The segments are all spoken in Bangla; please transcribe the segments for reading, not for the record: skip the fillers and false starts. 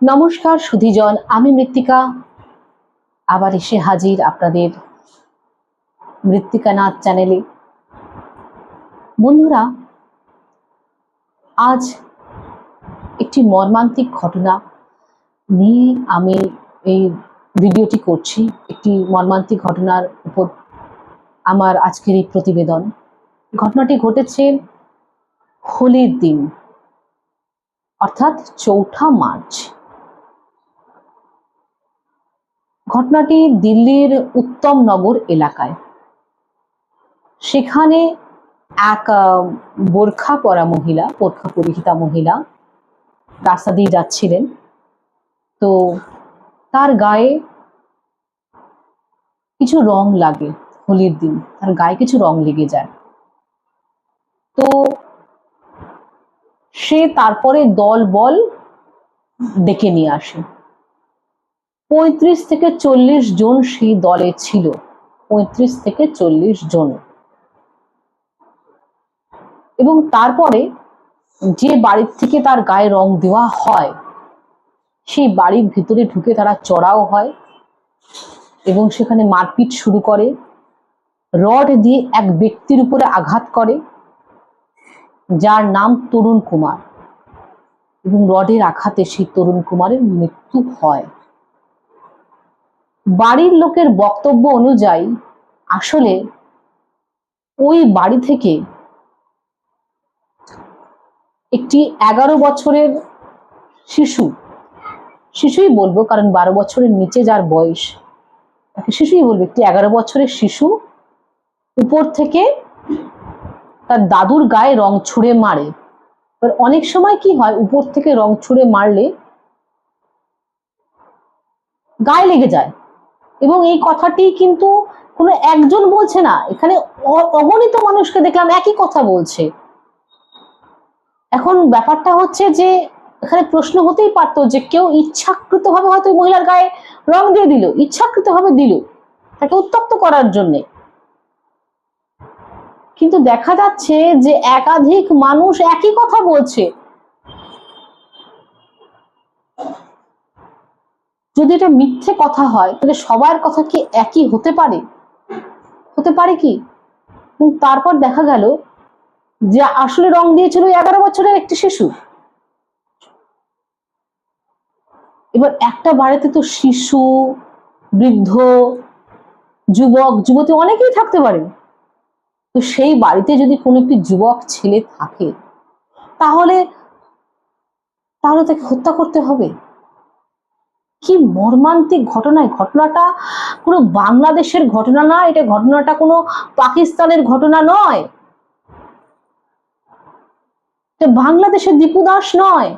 নমস্কার সুধীজন, আমি মৃত্তিকা আবার এসে হাজির আপনাদের মৃত্তিকা নাথ চ্যানেলে। বন্ধুরা, আজ একটি মর্মান্তিক ঘটনা নিয়ে আমি এই ভিডিওটি করছি। একটি মর্মান্তিক ঘটনার উপর আমার আজকের এই প্রতিবেদন। ঘটনাটি ঘটেছে হোলির দিন, অর্থাৎ 4ঠা মার্চ। ঘটনাটি দিল্লির উত্তম নগর এলাকায়। সেখানে এক বোরখা পরিহিতা মহিলা রাস্তা দিয়ে যাচ্ছিলেন। তো তার গায়ে কিছু রং লাগে, হোলির দিন তার গায়ে কিছু রং লেগে যায়। তো সে তারপরে দল বল ডেকে নিয়ে আসে। 35 থেকে 40 জন সেই দলে ছিল, 35 থেকে 40 জন। এবং তারপরে যে বাড়ির থেকে তার গায়ে রং দেওয়া হয় সেই বাড়ির ভিতরে ঢুকে তারা চড়াও হয় এবং সেখানে মারপিট শুরু করে। রড দিয়ে এক ব্যক্তির উপরে আঘাত করে, যার নাম তরুণ কুমার, এবং রডের আঘাতে সেই তরুণ কুমারের মৃত্যু হয়। বাড়ির লোকের বক্তব্য অনুযায়ী আসলে ওই বাড়ি থেকে একটি 11 বছরের শিশুই বলবো, কারণ 12 বছরের নিচে যার বয়স তাকে শিশুই বলবো, একটি 11 বছরের শিশু উপর থেকে তার দাদুর গায়ে রং ছুঁড়ে মারে। এবার অনেক সময় কি হয়, উপর থেকে রং ছুঁড়ে মারলে গায়ে লেগে যায়। এবং এই কথাটি কিন্তু কোনো একজন বলছে না, এখানে অগণিত মানুষকে দেখলাম একই কথা বলছে। এখন ব্যাপারটা হচ্ছে যে এখানে প্রশ্ন হতেই পারতো যে কেউ ইচ্ছাকৃতভাবে হয়তো মহিলার গায়ে রং দিয়ে দিল, ইচ্ছাকৃতভাবে দিল তাকে উত্তপ্ত করার জন্যে। কিন্তু দেখা যাচ্ছে যে একাধিক মানুষ একই কথা বলছে। যদি এটা মিথ্যে কথা হয় তাহলে সবার কথা কি একই হতে পারে? হতে পারে কি? তারপর দেখা গেল যে আসলে রং দিয়েছিল 11 বছরের একটি শিশু। এবার একটা বাড়িতে তো শিশু, বৃদ্ধ, যুবক, যুবতী অনেকেই থাকতে পারে। তো সেই বাড়িতে যদি কোনো একটি যুবক ছেলে থাকে তাহলে তাকে হত্যা করতে হবে। কি মর্মান্তিক ঘটনায়! ঘটনাটা কোনো বাংলাদেশের ঘটনা না, এটা ঘটনাটা কোনো পাকিস্তানের ঘটনা নয়, বাংলাদেশের দীপু দাস নয়,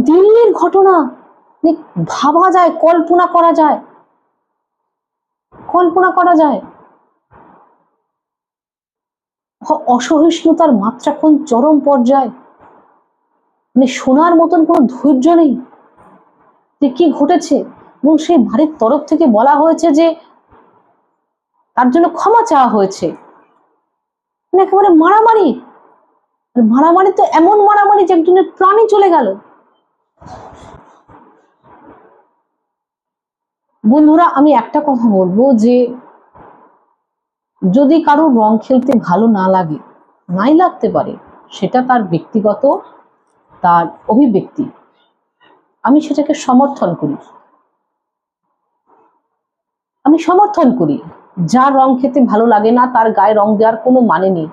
দিল্লির ঘটনা। ভাবা যায়, কল্পনা করা যায়। অসহিষ্ণুতার মাত্রা কোন চরম পর্যায়ে, শোনার মতন কোনো ধৈর্য নেই যে কি ঘটেছে। এবং সেই বাড়ির তরফ থেকে বলা হয়েছে যে তার জন্য ক্ষমা চাওয়া হয়েছে। একেবারে মারামারি তো এমন মারামারি যে একজনের প্রাণই চলে গেল। বন্ধুরা, আমি একটা কথা বলবো যে যদি কারো রং খেলতে ভালো না লাগে, নাই লাগতে পারে, সেটা তার ব্যক্তিগত, তার অভিব্যক্তি, আমি সেটাকে সমর্থন করি। যার রং খেতে ভালো লাগে না তার গায়ে রং দেওয়ার কোনো মানে নেই।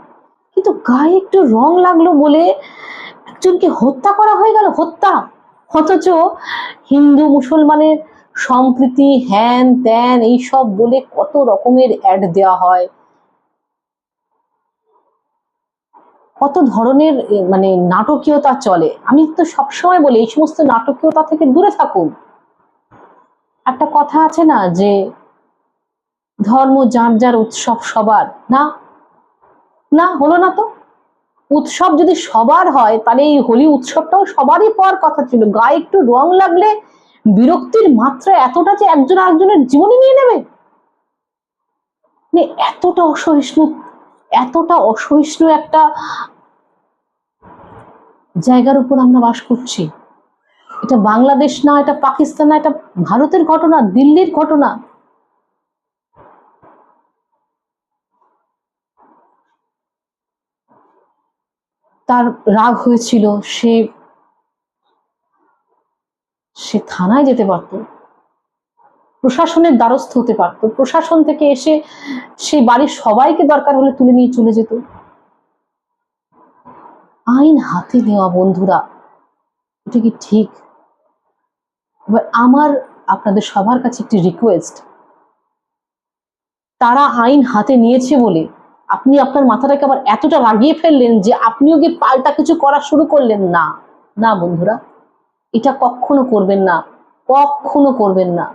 কিন্তু গায়ে একটু রং লাগলো বলে একজনকে হত্যা করা হয়ে গেল, হত্যা। অথচ হিন্দু মুসলমানের সম্প্রীতি, হ্যান ত্যান এইসব বলে কত রকমের অ্যাড দেওয়া হয়, কত ধরনের নাটকীয়তা চলে। আমি তো সবসময় বলি এই সমস্ত নাটকীয়তা থেকে দূরে থাকুন। একটা কথা আছে না যে ধর্ম যার যার, উৎসব সবার। না হলো না তো। উৎসব যদি সবার হয় তাহলে এই হোলি উৎসবটাও সবারই পাওয়ার কথা ছিল। গায়ে একটু রং লাগলে বিরক্তির মাত্রা এতটা যে একজন আরেকজনের জীবনে নিয়ে নেবে, এতটা অসহিষ্ণু একটা জায়গার উপর আমরা বাস করছি। এটা বাংলাদেশ না, এটা পাকিস্তান না, এটা ভারতের ঘটনা, দিল্লির ঘটনা। তার রাগ হয়েছিল, সে থানায় যেতে পারত, প্রশাসনের দ্বারস্থ হতে পারত, প্রশাসন থেকে এসে সেই বাড়ির সবাইকে দরকার হলে তুলে নিয়ে চলে যেত। আইন হাতে নেওয়া বন্ধুরা, এটা কি ঠিক? এবার আমার আপনাদের সবার কাছে একটি রিকোয়েস্ট, তারা আইন হাতে নিয়েছে বলে আপনি আপনার মাথাটাকে আবার এতটা রাগিয়ে ফেললেন যে আপনিও গিয়ে পাল্টা কিছু করা শুরু করলেন। না না বন্ধুরা, এটা কখনো করবেন না, কখনো করবেন না।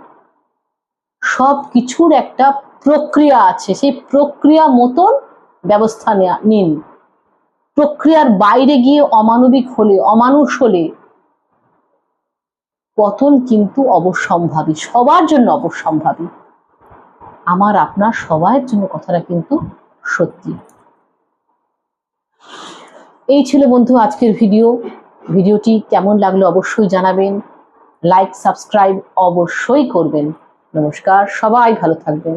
সব কিছুর একটা প্রক্রিয়া আছে, সেই প্রক্রিয়া মতন ব্যবস্থা নিন। প্রক্রিয়ার বাইরে গিয়ে অমানবিক হলে, অমানুষ হলে পতন কিন্তু অবশ্যম্ভাবী, সবার জন্য অবশ্যম্ভাবী। আমার আপনার সবার জন্য কথাটা কিন্তু সত্যি। এই ছিল বন্ধু আজকের ভিডিওটি কেমন লাগলো অবশ্যই জানাবেন, লাইক সাবস্ক্রাইব অবশ্যই করবেন। নমস্কার, সবাই ভালো থাকবেন।